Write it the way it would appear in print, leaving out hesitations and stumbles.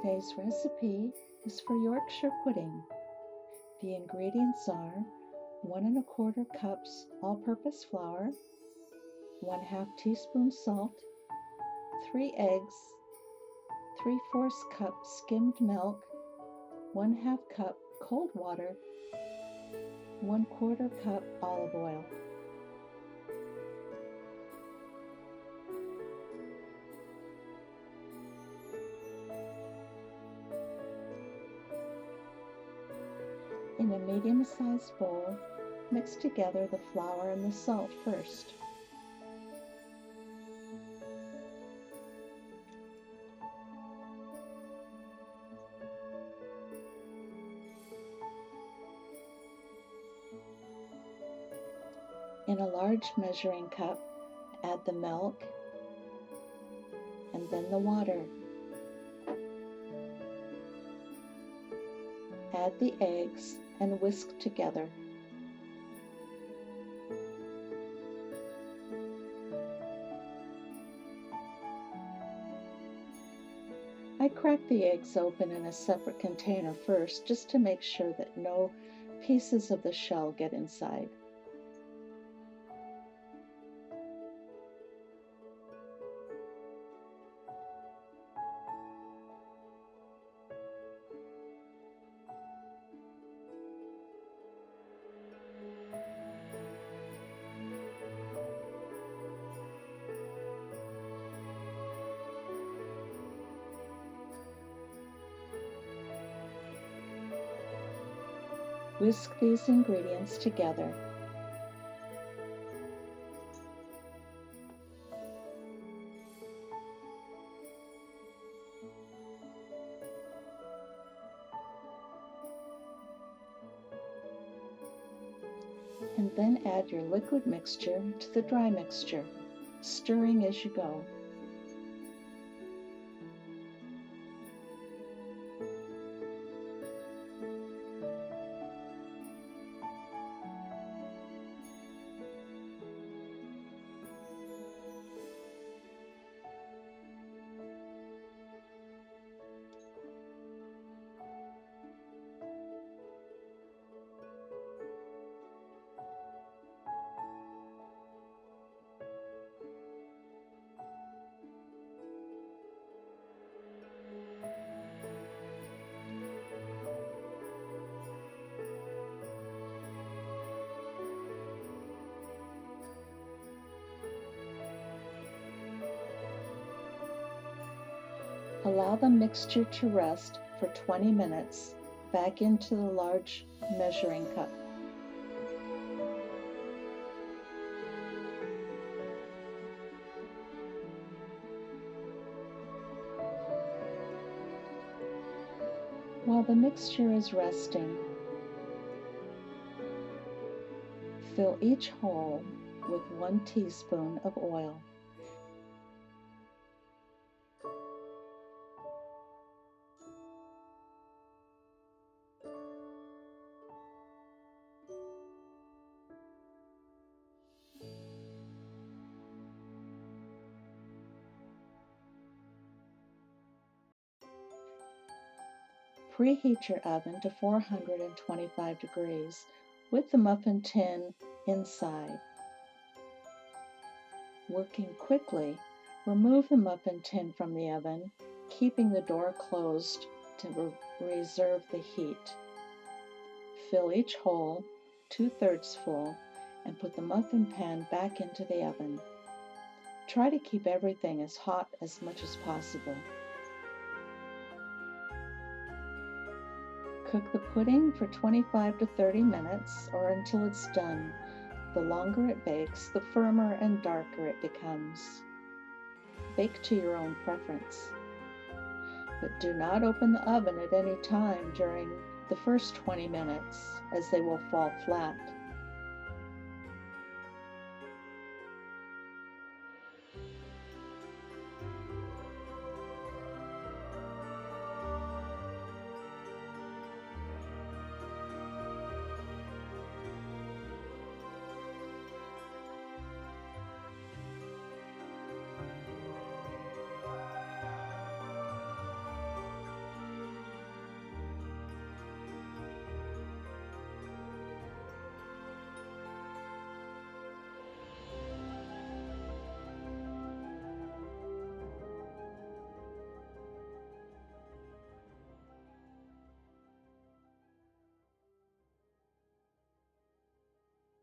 Today's recipe is for Yorkshire pudding. The ingredients are 1 1/4 cups all-purpose flour, 1/2 teaspoon salt, 3 eggs, 3/4 cup skimmed milk, 1/2 cup cold water, 1/4 cup olive oil. In a medium-sized bowl, mix together the flour and the salt first. In a large measuring cup, add the milk and then the water. Add the eggs and whisk together. I crack the eggs open in a separate container first, just to make sure that no pieces of the shell get inside. Whisk these ingredients together. And then add your liquid mixture to the dry mixture, stirring as you go. Allow the mixture to rest for 20 minutes back into the large measuring cup. While the mixture is resting, fill each hole with 1 teaspoon of oil. Preheat your oven to 425 degrees with the muffin tin inside. Working quickly, remove the muffin tin from the oven, keeping the door closed to reserve the heat. Fill each hole 2/3 full and put the muffin pan back into the oven. Try to keep everything as hot as much as possible. Cook the pudding for 25 to 30 minutes or until it's done. The longer it bakes, the firmer and darker it becomes. Bake to your own preference. But do not open the oven at any time during the first 20 minutes, as they will fall flat.